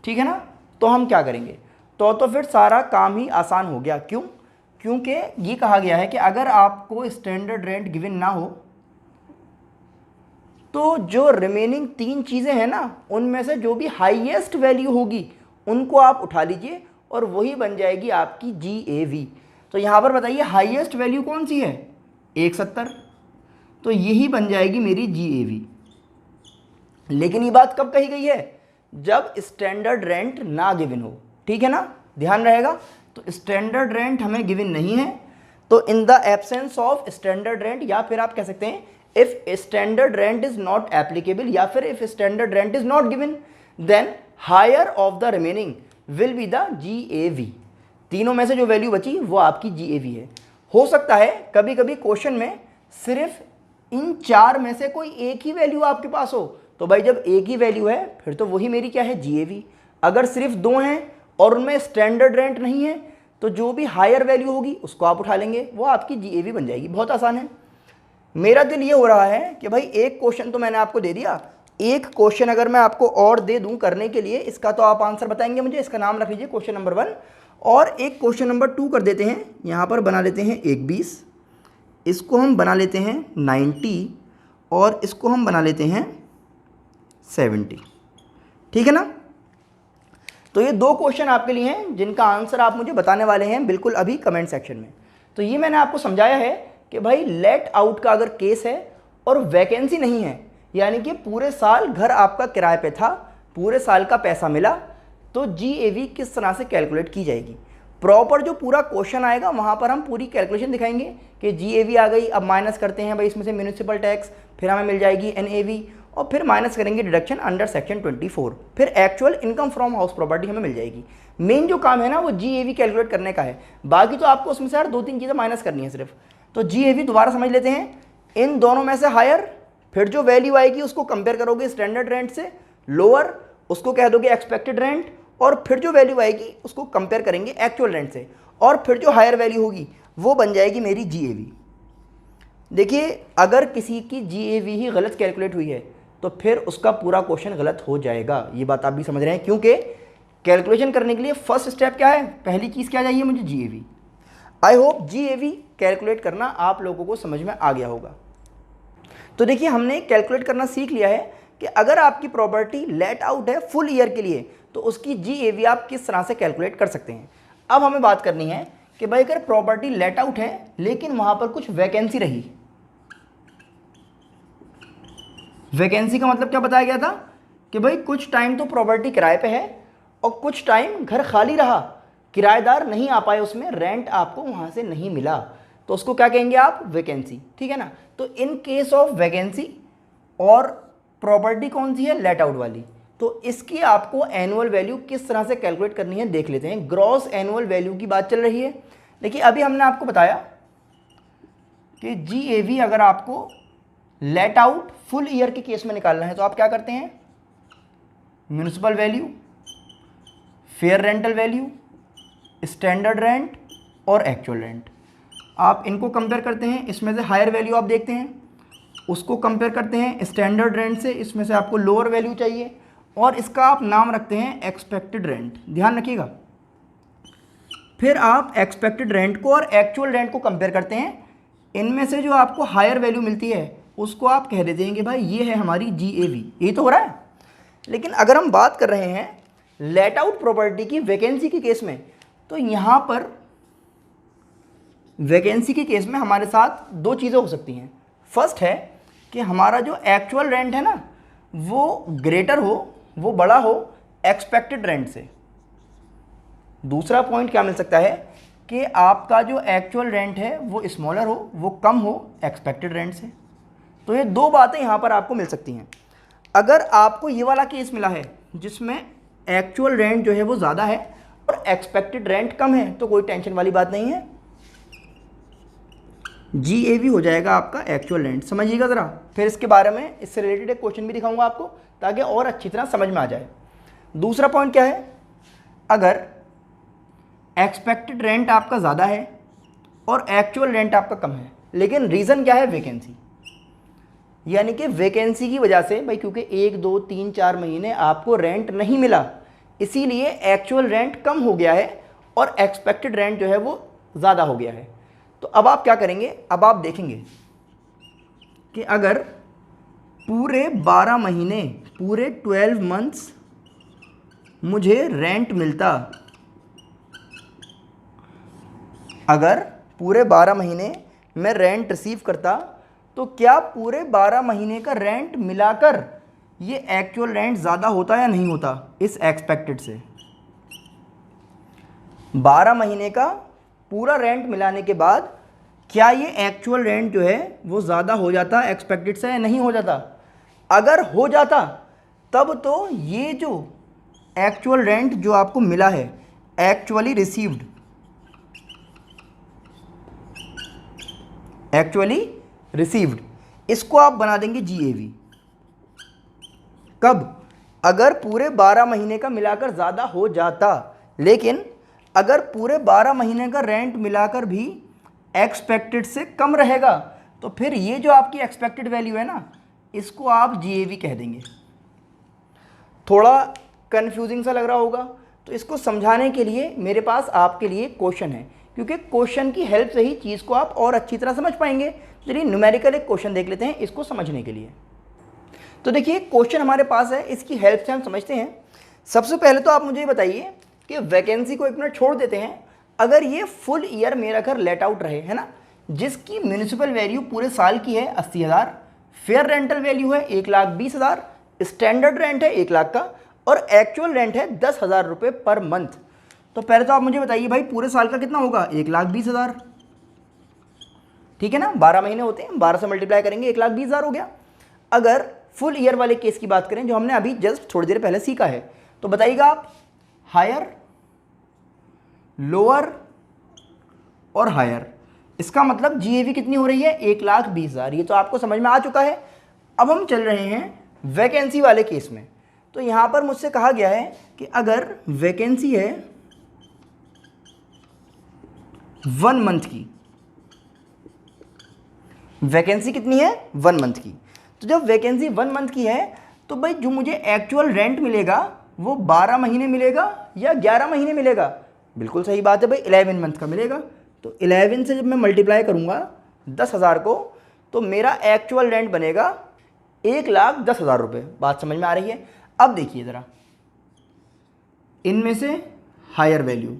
Speaker 1: ठीक है ना, तो हम क्या करेंगे? तो फिर सारा काम ही आसान हो गया। क्यों? क्योंकि ये कहा गया है कि अगर आपको स्टैंडर्ड रेंट गिवन ना हो तो जो रिमेनिंग 3 चीज़ें हैं ना, उनमें से जो भी हाईएस्ट वैल्यू होगी उनको आप उठा लीजिए और वही बन जाएगी आपकी GAV। तो यहाँ पर बताइए हाईएस्ट वैल्यू कौन सी है? 170। तो यही बन जाएगी मेरी GAV। लेकिन ये बात कब कही गई है? जब स्टैंडर्ड रेंट ना गिवन हो। ठीक है ना, ध्यान रहेगा। तो स्टैंडर्ड रेंट हमें गिवन नहीं है, तो in the absence of standard rent, या फिर आप कह सकते हैं if standard rent is not applicable, या फिर if standard rent is not given, then higher of the remaining will be the GAV। तीनों में से जो वैल्यू बची वो आपकी GAV है। हो सकता है कभी कभी क्वेश्चन में सिर्फ इन 4 में से कोई एक ही वैल्यू आपके पास हो, तो भाई जब एक ही वैल्यू है फिर तो वही मेरी क्या है? GAV। अगर सिर्फ 2 हैं और उनमें स्टैंडर्ड रेंट नहीं है तो जो भी हायर वैल्यू होगी उसको आप उठा लेंगे, वो आपकी GAV बन जाएगी। बहुत आसान है। मेरा दिल ये हो रहा है कि भाई एक क्वेश्चन तो मैंने आपको दे दिया, एक क्वेश्चन अगर मैं आपको और दे दूं करने के लिए, इसका तो आप आंसर बताएंगे मुझे। इसका नाम रख लीजिए क्वेश्चन नंबर 1, और एक क्वेश्चन नंबर 2 कर देते हैं। यहाँ पर बना लेते हैं 120, इसको हम बना लेते हैं 90 और इसको हम बना लेते हैं 70। ठीक है ना। तो ये 2 क्वेश्चन आपके लिए हैं जिनका आंसर आप मुझे बताने वाले हैं बिल्कुल अभी कमेंट सेक्शन में। तो ये मैंने आपको समझाया है कि भाई लेट आउट का अगर केस है और वैकेंसी नहीं है, यानी कि पूरे साल घर आपका किराए पे था, पूरे साल का पैसा मिला, तो GAV किस तरह से कैलकुलेट की जाएगी। प्रॉपर जो पूरा क्वेश्चन आएगा वहाँ पर हम पूरी कैलकुलेशन दिखाएंगे कि GAV आ गई, अब माइनस करते हैं भाई इसमें से म्यूनिसिपल टैक्स, फिर हमें मिल जाएगी NAV, और फिर माइनस करेंगे डिडक्शन अंडर सेक्शन 24, फिर actual income from house property हमें मिल जाएगी। मेन जो काम है ना वो GAV कैलकुलेट करने का है, बाकी तो आपको उसमें से यार 2-3 चीज़ें माइनस करनी है सिर्फ। तो GAV दोबारा समझ लेते हैं। इन दोनों में से हायर, फिर जो वैल्यू आएगी उसको कंपेयर करोगे स्टैंडर्ड रेंट से, लोअर उसको कह दोगे एक्सपेक्टेड रेंट, और फिर जो वैल्यू आएगी उसको कंपेयर करेंगे एक्चुअल रेंट से, और फिर जो हायर वैल्यू होगी वो बन जाएगी मेरी GAV। देखिए अगर किसी की GAV ही गलत कैलकुलेट हुई है तो फिर उसका पूरा क्वेश्चन गलत हो जाएगा। ये बात आप भी समझ रहे हैं, क्योंकि कैलकुलेशन करने के लिए फर्स्ट स्टेप क्या है? पहली चीज़ क्या चाहिए मुझे? GAV। I hope GAV calculate करना आप लोगों को समझ में आ गया होगा। तो देखिए हमने कैलकुलेट करना सीख लिया है कि अगर आपकी प्रॉपर्टी लेट आउट है फुल ईयर के लिए तो उसकी GAV आप किस तरह से कैलकुलेट कर सकते हैं। अब हमें बात करनी है कि भाई अगर प्रॉपर्टी लेट आउट है लेकिन वहाँ पर कुछ वैकेंसी रही। वैकेंसी का मतलब क्या बताया गया था कि भाई कुछ टाइम तो प्रॉपर्टी किराए पे है और कुछ टाइम घर खाली रहा, किराएदार नहीं आ पाए उसमें, रेंट आपको वहाँ से नहीं मिला, तो उसको क्या कहेंगे आप? वैकेंसी। ठीक है ना। तो इन केस ऑफ वैकेंसी, और प्रॉपर्टी कौन सी है? लेट आउट वाली, तो इसकी आपको एनुअल वैल्यू किस तरह से कैलकुलेट करनी है देख लेते हैं। ग्रॉस एनुअल वैल्यू की बात चल रही है। देखिए अभी हमने आपको बताया कि GAV अगर आपको लेट आउट फुल ईयर के केस में निकालना है तो आप क्या करते हैं? Municipal value, fair rental value, standard rent और एक्चुअल रेंट, आप इनको कंपेयर करते हैं, इसमें से हायर वैल्यू आप देखते हैं, उसको कंपेयर करते हैं स्टैंडर्ड रेंट से, इसमें से आपको लोअर वैल्यू चाहिए, और इसका आप नाम रखते हैं एक्सपेक्टेड रेंट, ध्यान रखिएगा। फिर आप एक्सपेक्टेड रेंट को और एक्चुअल रेंट को कंपेयर करते हैं, इनमें से जो आपको हायर वैल्यू मिलती है उसको आप कह देते हैं कि भाई ये है हमारी GAV, ये तो हो रहा है। लेकिन अगर हम बात कर रहे हैं लेट आउट प्रॉपर्टी की वैकेंसी के केस में, तो यहाँ पर वैकेंसी के केस में हमारे साथ दो चीज़ें हो सकती हैं। फर्स्ट है कि हमारा जो एक्चुअल रेंट है ना वो ग्रेटर हो, वो बड़ा हो एक्सपेक्टेड रेंट से। दूसरा पॉइंट क्या मिल सकता है कि आपका जो एक्चुअल रेंट है वो स्मॉलर हो, वो कम हो एक्सपेक्टेड रेंट से। तो ये दो बातें यहाँ पर आपको मिल सकती हैं। अगर आपको ये वाला केस मिला है जिसमें एक्चुअल रेंट जो है वो ज़्यादा है और एक्सपेक्टेड रेंट कम है, तो कोई टेंशन वाली बात नहीं है, GAV हो जाएगा आपका एक्चुअल रेंट। समझिएगा ज़रा, फिर इसके बारे में इससे रिलेटेड एक क्वेश्चन भी दिखाऊंगा आपको ताकि और अच्छी तरह समझ में आ जाए। दूसरा पॉइंट क्या है, अगर एक्सपेक्टेड रेंट आपका ज़्यादा है और एक्चुअल रेंट आपका कम है, लेकिन रीज़न क्या है, वैकेंसी, यानी कि वैकेंसी की वजह से भाई, क्योंकि 1 2 3 4 महीने आपको रेंट नहीं मिला, इसीलिए एक्चुअल रेंट कम हो गया है और एक्सपेक्टेड रेंट जो है वो ज़्यादा हो गया है। तो अब आप क्या करेंगे, अब आप देखेंगे कि अगर पूरे 12 महीने, पूरे 12 मंथ्स मुझे रेंट मिलता, अगर पूरे 12 महीने मैं रेंट रिसीव करता, तो क्या पूरे 12 महीने का रेंट मिलाकर ये एक्चुअल रेंट ज़्यादा होता या नहीं होता इस एक्सपेक्टेड से? 12 महीने का पूरा रेंट मिलाने के बाद क्या ये एक्चुअल रेंट जो है वो ज़्यादा हो जाता एक्सपेक्टेड से या नहीं हो जाता? अगर हो जाता तब तो ये जो एक्चुअल रेंट जो आपको मिला है, एक्चुअली रिसीव्ड, एक्चुअली रिसीव्ड, इसको आप बना देंगे GAV। कब? अगर पूरे 12 महीने का मिलाकर ज़्यादा हो जाता, लेकिन अगर पूरे 12 महीने का रेंट मिलाकर भी एक्सपेक्टेड से कम रहेगा, तो फिर ये जो आपकी एक्सपेक्टेड वैल्यू है ना, इसको आप GAV कह देंगे। थोड़ा कन्फ्यूजिंग सा लग रहा होगा, तो इसको समझाने के लिए मेरे पास आपके लिए क्वेश्चन है, क्योंकि क्वेश्चन की हेल्प से ही चीज़ को आप और अच्छी तरह समझ पाएंगे। चलिए न्यूमेरिकल एक क्वेश्चन देख लेते हैं इसको समझने के लिए। तो देखिए क्वेश्चन हमारे पास है, इसकी हेल्प से हम समझते हैं। सबसे पहले तो आप मुझे ये बताइए कि वैकेंसी को 1 मिनट छोड़ देते हैं, अगर ये फुल ईयर मेरा घर लेट आउट रहे, है ना, जिसकी म्यूनिसिपल वैल्यू पूरे साल की है 80,000, फेयर रेंटल वैल्यू है 1,20,000, स्टैंडर्ड रेंट है 1 लाख का और एक्चुअल रेंट है 10,000 रुपये पर मंथ, तो पहले तो आप मुझे बताइए भाई पूरे साल का कितना होगा? 1,20,000, ठीक है ना, 12 महीने होते हैं, 12 से मल्टीप्लाई करेंगे 1,20,000 हो गया। अगर फुल ईयर वाले केस की बात करें जो हमने अभी जस्ट थोड़ी देर पहले सीखा है, तो बताइएगा आप, हायर, लोअर और हायर, इसका मतलब GAV कितनी हो रही है? 1,20,000। ये तो आपको समझ में आ चुका है। अब हम चल रहे हैं वैकेंसी वाले केस में। तो यहाँ पर मुझसे कहा गया है कि अगर वैकेंसी है 1 मंथ की, वैकेंसी कितनी है? 1 मंथ की। तो जब वैकेंसी 1 मंथ की है तो भाई जो मुझे एक्चुअल रेंट मिलेगा वो 12 महीने मिलेगा या 11 महीने मिलेगा? बिल्कुल सही बात है भाई, 11 मंथ का मिलेगा। तो 11 से जब मैं मल्टीप्लाई करूँगा 10,000 को, तो मेरा एक्चुअल रेंट बनेगा 1,10,000 रुपये। बात समझ में आ रही है? अब देखिए ज़रा, इनमें से हायर वैल्यू,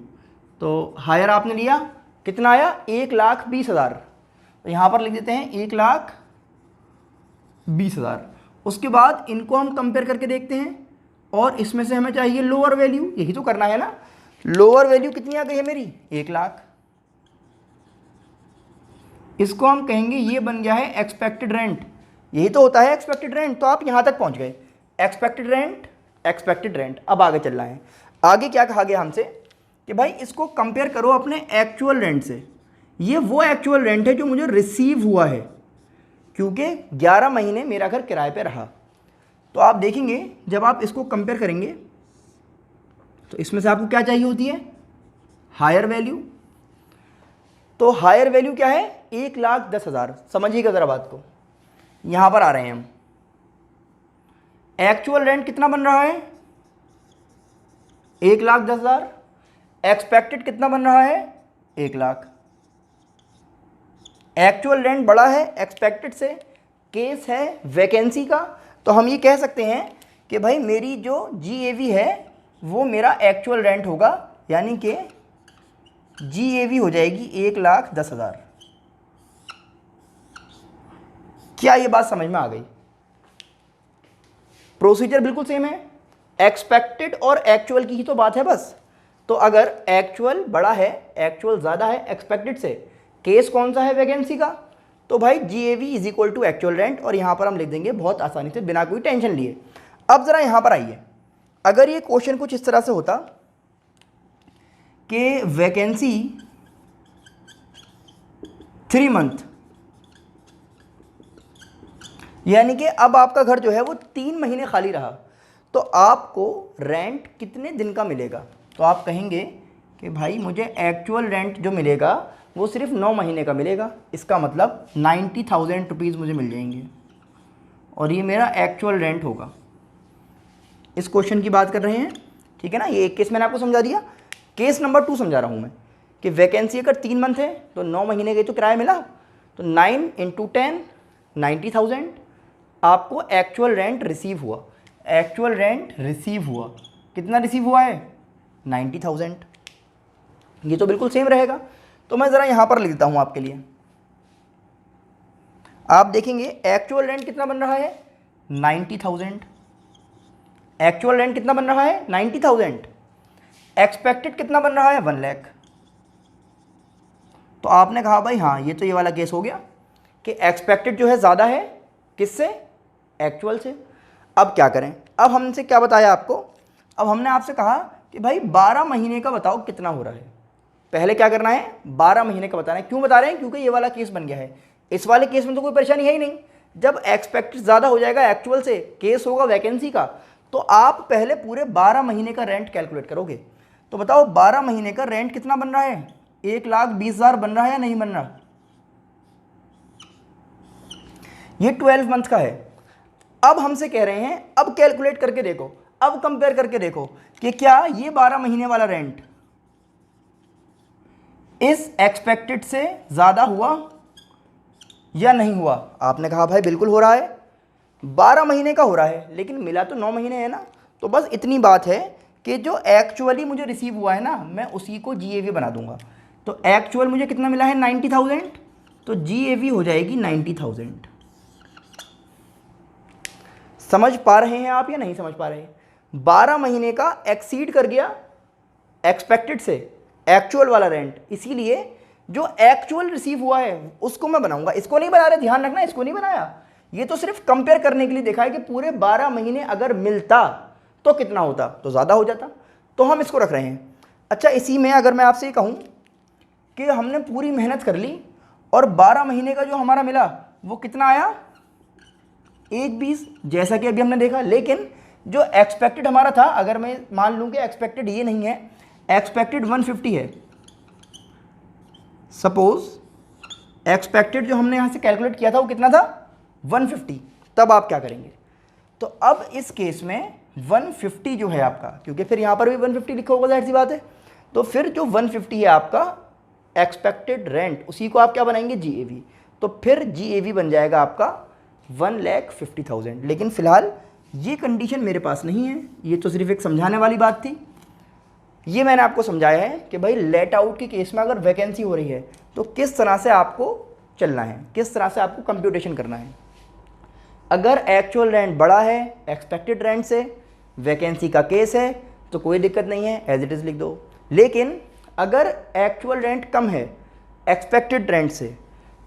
Speaker 1: तो हायर आपने लिया, कितना आया? 1,20,000। तो यहाँ पर लिख देते हैं 1,20,000। उसके बाद इनको हम कंपेयर करके देखते हैं और इसमें से हमें चाहिए लोअर वैल्यू, यही तो करना है ना। लोअर वैल्यू कितनी आ गई है मेरी? 1 लाख। इसको हम कहेंगे ये बन गया है एक्सपेक्टेड रेंट, यही तो होता है एक्सपेक्टेड रेंट। तो आप यहाँ तक पहुँच गए, एक्सपेक्टेड रेंट, एक्सपेक्टेड रेंट। अब आगे चलना है। आगे क्या कहा गया हमसे कि भाई इसको कंपेयर करो अपने एक्चुअल रेंट से। ये वो एक्चुअल रेंट है जो मुझे रिसीव हुआ है, क्योंकि 11 महीने मेरा घर किराए पे रहा। तो आप देखेंगे जब आप इसको कंपेयर करेंगे तो इसमें से आपको क्या चाहिए होती है? Higher value. तो हायर वैल्यू क्या है, 1,10,000। समझिएगा ज़रा बात को, यहाँ पर आ रहे हैं हम। एक्चुअल रेंट कितना बन रहा है, 1,10,000। एक्सपेक्टेड कितना बन रहा है, 1,00,000। एक्चुअल रेंट बड़ा है एक्सपेक्टेड से, केस है वैकेंसी का, तो हम ये कह सकते हैं कि भाई मेरी जो GAV है वो मेरा एक्चुअल रेंट होगा, यानी कि GAV हो जाएगी 1,10,000। क्या ये बात समझ में आ गई? प्रोसीजर बिल्कुल सेम है, एक्सपेक्टेड और एक्चुअल की ही तो बात है बस। तो अगर एक्चुअल बड़ा है, एक्चुअल ज़्यादा है एक्सपेक्टेड से, केस कौन सा है, वैकेंसी का, तो भाई GAV is equal to actual rent, और यहाँ पर हम लिख देंगे बहुत आसानी से बिना कोई टेंशन लिए। अब ज़रा यहाँ पर आइए, अगर ये क्वेश्चन कुछ इस तरह से होता कि वैकेंसी 3 मंथ, यानी कि अब आपका घर जो है वो 3 महीने खाली रहा, तो आपको रेंट कितने दिन का मिलेगा? तो आप कहेंगे कि भाई मुझे एक्चुअल रेंट जो मिलेगा वो सिर्फ 9 महीने का मिलेगा, इसका मतलब 90,000 रुपीज़ मुझे मिल जाएंगे, और ये मेरा एक्चुअल रेंट होगा। इस क्वेश्चन की बात कर रहे हैं, ठीक है ना। ये एक केस मैंने आपको समझा दिया। केस नंबर 2 समझा रहा हूँ मैं कि वैकेंसी अगर 3 मंथ है तो 9 महीने का तो किराया मिला, तो 9 × 10 90,000 आपको एक्चुअल रेंट रिसीव हुआ। एक्चुअल रेंट रिसीव हुआ, कितना रिसीव हुआ है, 90,000। ये तो बिल्कुल सेम रहेगा। तो मैं ज़रा यहाँ पर लिख देता हूँ आपके लिए, आप देखेंगे एक्चुअल रेंट कितना बन रहा है, 90,000। एक्चुअल रेंट कितना बन रहा है, 90,000। एक्सपेक्टेड कितना बन रहा है, 1 लाख। तो आपने कहा भाई हाँ ये तो ये वाला केस हो गया कि एक्सपेक्टेड जो है ज़्यादा है, किससे, एक्चुअल से। अब क्या करें, अब हमसे क्या बताया आपको, अब हमने आपसे कहा कि भाई 12 महीने का बताओ कितना हो रहा है। पहले क्या करना है, 12 महीने का बताना है। क्यों बता रहे हैं, क्योंकि ये वाला केस बन गया है। इस वाले केस में तो कोई परेशानी है ही नहीं, जब एक्सपेक्टेड ज़्यादा हो जाएगा एक्चुअल से, केस होगा वैकेंसी का, तो आप पहले पूरे 12 महीने का रेंट कैलकुलेट करोगे। तो बताओ 12 महीने का रेंट कितना बन रहा है, 1,20,000 बन रहा है या नहीं बन रहा? ये 12 मंथ का है। अब हमसे कह रहे हैं अब कैलकुलेट करके देखो, अब कंपेयर करके देखो कि क्या ये 12 महीने वाला रेंट इस एक्सपेक्टेड से ज़्यादा हुआ या नहीं हुआ। आपने कहा भाई बिल्कुल हो रहा है, 12 महीने का हो रहा है, लेकिन मिला तो 9 महीने है ना। तो बस इतनी बात है कि जो एक्चुअली मुझे रिसीव हुआ है ना, मैं उसी को GAV बना दूंगा। तो एक्चुअल मुझे कितना मिला है, 90,000, तो GAV हो जाएगी 90,000। समझ पा रहे हैं आप या नहीं समझ पा रहे हैं? 12 महीने का एक्सीड कर गया एक्सपेक्टेड से एक्चुअल वाला रेंट, इसीलिए जो एक्चुअल रिसीव हुआ है उसको मैं बनाऊंगा। इसको नहीं बना रहे, ध्यान रखना, इसको नहीं बनाया, ये तो सिर्फ कंपेयर करने के लिए देखा है कि पूरे 12 महीने अगर मिलता तो कितना होता, तो ज़्यादा हो जाता, तो हम इसको रख रहे हैं। अच्छा, इसी में अगर मैं आपसे कहूँ कि हमने पूरी मेहनत कर ली और 12 महीने का जो हमारा मिला वो कितना आया, 1,20, जैसा कि अभी हमने देखा। लेकिन जो एक्सपेक्टेड हमारा था, अगर मैं मान लूँ कि एक्सपेक्टेड ये नहीं है, एक्सपेक्टेड 150 है, सपोज एक्सपेक्टेड जो हमने यहाँ से कैलकुलेट किया था वो कितना था, 150। तब आप क्या करेंगे, तो अब इस केस में 150 जो है आपका, क्योंकि फिर यहाँ पर भी 150 लिखा होगा, जाहिर सी बात है, तो फिर जो 150 है आपका एक्सपेक्टेड रेंट, उसी को आप क्या बनाएंगे, GAV। तो फिर GAV बन जाएगा आपका 1,50,000। लेकिन फ़िलहाल ये कंडीशन मेरे पास नहीं है, ये तो सिर्फ एक समझाने वाली बात थी। ये मैंने आपको समझाया है कि भाई लेट आउट के केस में अगर वैकेंसी हो रही है तो किस तरह से आपको चलना है, किस तरह से आपको कंप्यूटेशन करना है। अगर एक्चुअल रेंट बड़ा है एक्सपेक्टेड रेंट से, वैकेंसी का केस है, तो कोई दिक्कत नहीं है, एज इट इज़ लिख दो। लेकिन अगर एक्चुअल रेंट कम है एक्सपेक्टेड रेंट से,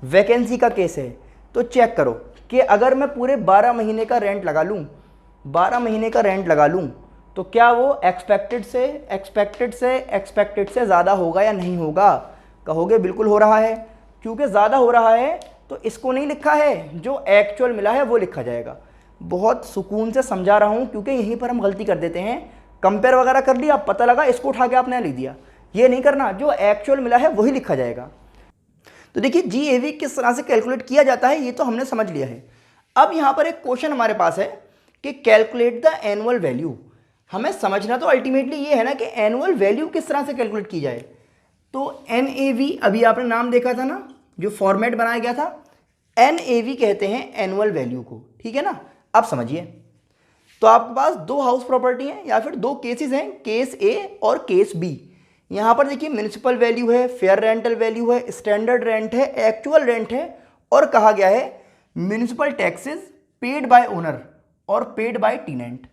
Speaker 1: वैकेंसी का केस है, तो चेक करो कि अगर मैं पूरे 12 महीने का रेंट लगा लूँ, 12 महीने का रेंट लगा लूँ, तो क्या वो एक्सपेक्टेड से ज़्यादा होगा या नहीं होगा। कहोगे बिल्कुल हो रहा है, क्योंकि ज़्यादा हो रहा है तो इसको नहीं लिखा है, जो एक्चुअल मिला है वो लिखा जाएगा। बहुत सुकून से समझा रहा हूँ, क्योंकि यहीं पर हम गलती कर देते हैं, कंपेयर वगैरह कर लिया, पता लगा इसको उठा के आपने लिख दिया। ये नहीं करना, जो एक्चुअल मिला है वही लिखा जाएगा। तो देखिए GAV किस तरह से कैलकुलेट किया जाता है ये तो हमने समझ लिया है। अब यहाँ पर एक क्वेश्चन हमारे पास है कि कैलकुलेट द एनुअल वैल्यू। हमें समझना तो अल्टीमेटली ये है ना कि एनुअल वैल्यू किस तरह से कैलकुलेट की जाए। तो NAV अभी आपने नाम देखा था ना, जो फॉर्मेट बनाया गया था, NAV कहते हैं एनुअल वैल्यू को, ठीक है ना। अब समझिए, तो आपके पास दो हाउस प्रॉपर्टी हैं या फिर दो केसेस हैं, केस ए और केस बी। यहाँ पर देखिए म्युनिसिपल वैल्यू है, फेयर रेंटल वैल्यू है, स्टैंडर्ड रेंट है, एक्चुअल रेंट है, और कहा गया है municipal taxes paid by owner और paid by tenant.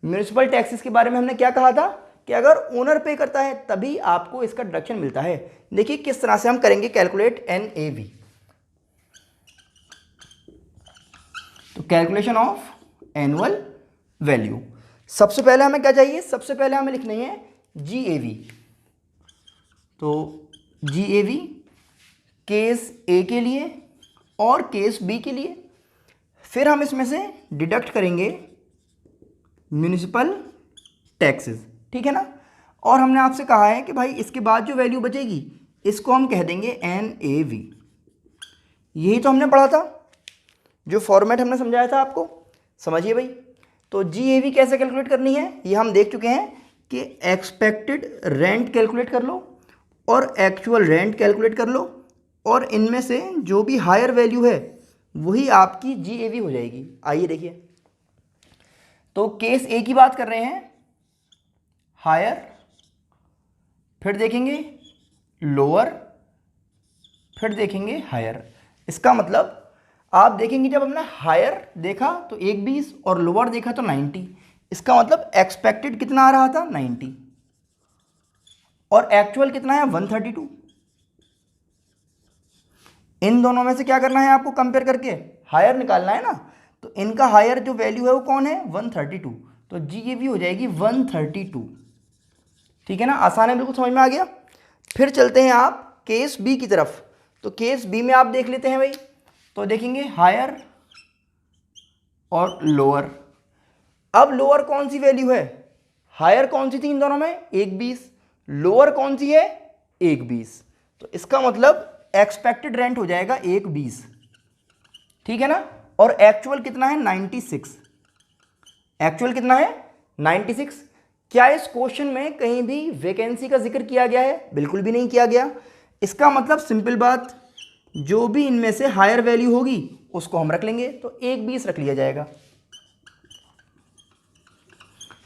Speaker 1: Municipal taxes के बारे में हमने क्या कहा था कि अगर ओनर पे करता है तभी आपको इसका डिडक्शन मिलता है। देखिए किस तरह से हम करेंगे कैलकुलेट NAV। तो कैलकुलेशन ऑफ एनुअल वैल्यू, सबसे पहले हमें क्या चाहिए, सबसे पहले हमें लिखनी है GAV। तो GAV केस ए के लिए और केस बी के लिए, फिर हम इसमें से डिडक्ट करेंगे म्युनिसिपल टैक्सेस, ठीक है ना। और हमने आपसे कहा है कि भाई इसके बाद जो वैल्यू बचेगी इसको हम कह देंगे NAV। यही तो हमने पढ़ा था, जो फॉर्मेट हमने समझाया था आपको, समझिए भाई। तो GAV कैसे कैलकुलेट करनी है ये हम देख चुके हैं कि एक्सपेक्टेड रेंट कैलकुलेट कर लो और एक्चुअल रेंट कैलकुलेट कर लो, और इनमें से जो भी हायर वैल्यू है वही आपकी GAV हो जाएगी। आइए देखिए, तो केस ए की बात कर रहे हैं, हायर, फिर देखेंगे लोअर, फिर देखेंगे हायर। इसका मतलब आप देखेंगे जब हमने हायर देखा तो 120 और लोअर देखा तो 90, इसका मतलब एक्सपेक्टेड कितना आ रहा था 90 और एक्चुअल कितना है 132। इन दोनों में से क्या करना है आपको, कंपेयर करके हायर निकालना है ना। तो इनका हायर जो वैल्यू है वो कौन है 132, तो GAV हो जाएगी 132, ठीक है ना। आसान है, बिल्कुल समझ में आ गया। फिर चलते हैं आप केस बी की तरफ। तो केस बी में आप देख लेते हैं भाई, तो देखेंगे हायर और लोअर। अब लोअर कौन सी वैल्यू है, हायर कौन सी थी इन दोनों में 120, लोअर कौन सी है 120, तो इसका मतलब एक्सपेक्टेड रेंट हो जाएगा 120, ठीक है ना। और एक्चुअल कितना है 96, एक्चुअल कितना है 96। क्या इस क्वेश्चन में कहीं भी वैकेंसी का जिक्र किया गया है, बिल्कुल भी नहीं किया गया। इसका मतलब सिंपल बात, जो भी इनमें से हायर वैल्यू होगी उसको हम रख लेंगे, तो 120 रख लिया जाएगा,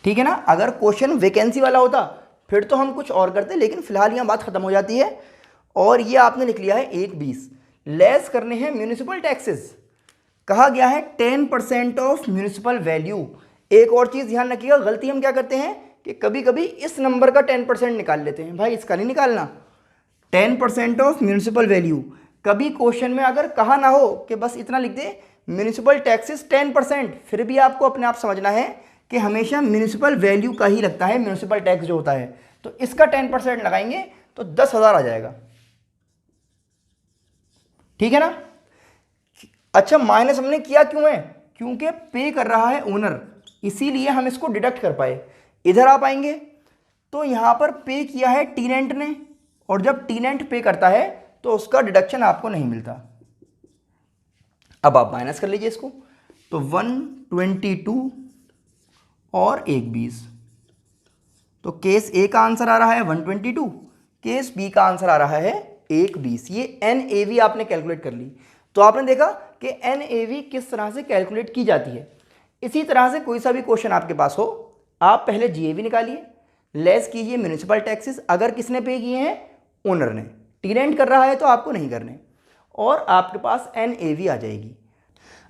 Speaker 1: ठीक है ना। अगर क्वेश्चन वैकेंसी वाला होता फिर तो हम कुछ और करते, लेकिन फिलहाल यहां बात खत्म हो जाती है। और ये आपने लिख लिया है 120। लेस करने हैं म्युनिसिपल टैक्सेस, कहा गया है 10% ऑफ म्युनिसिपल वैल्यू। एक और चीज ध्यान रखिएगा, गलती हम क्या करते हैं कि कभी कभी इस नंबर का 10% निकाल लेते हैं, भाई इसका नहीं निकालना। 10% ऑफ म्युनिसिपल वैल्यू, कभी क्वेश्चन में अगर कहा ना हो कि बस इतना लिख दे म्युनिसिपल टैक्सेस 10%, फिर भी आपको अपने आप समझना है कि हमेशा म्युनिसिपल वैल्यू का ही लगता है म्युनिसिपल टैक्स जो होता है। तो इसका 10% लगाएंगे तो 10,000 आ जाएगा, ठीक है ना। अच्छा, माइनस हमने किया क्यों है, क्योंकि पे कर रहा है ओनर, इसीलिए हम इसको डिडक्ट कर पाए। इधर आप आएंगे तो यहां पर पे किया है टेनेंट ने, और जब टेनेंट पे करता है तो उसका डिडक्शन आपको नहीं मिलता। अब आप माइनस कर लीजिए इसको, तो 122 और 120, तो केस ए का आंसर आ रहा है 122, केस बी का आंसर आ रहा है 120। ये NAV आपने कैलकुलेट कर ली। तो आपने देखा कि NAV किस तरह से कैलकुलेट की जाती है। इसी तरह से कोई सा भी क्वेश्चन आपके पास हो, आप पहले GAV निकालिए, लेस कीजिए म्युनिसिपल टैक्सेस, अगर किसने पे किए हैं ओनर ने, टेनेंट कर रहा है तो आपको नहीं करने, और आपके पास NAV आ जाएगी।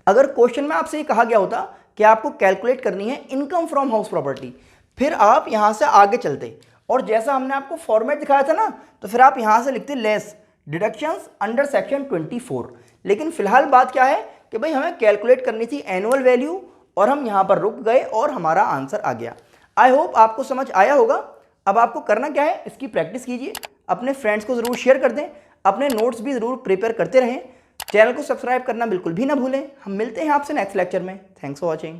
Speaker 1: अगर क्वेश्चन में आपसे ये कहा गया होता कि आपको कैलकुलेट करनी है इनकम फ्रॉम हाउस प्रॉपर्टी, फिर आप यहां से आगे चलते और जैसा हमने आपको फॉर्मेट दिखाया था ना, तो फिर आप यहां से लिखते लेस डिडक्शंस अंडर सेक्शन 24। लेकिन फिलहाल बात क्या है कि भाई हमें कैलकुलेट करनी थी एनुअल वैल्यू, और हम यहां पर रुक गए और हमारा आंसर आ गया। आई होप आपको समझ आया होगा। अब आपको करना क्या है, इसकी प्रैक्टिस कीजिए, अपने फ्रेंड्स को ज़रूर शेयर कर दें, अपने नोट्स भी ज़रूर प्रिपेयर करते रहें, चैनल को सब्सक्राइब करना बिल्कुल भी ना भूलें। हम मिलते हैं आपसे नेक्स्ट लेक्चर में। Thanks for watching.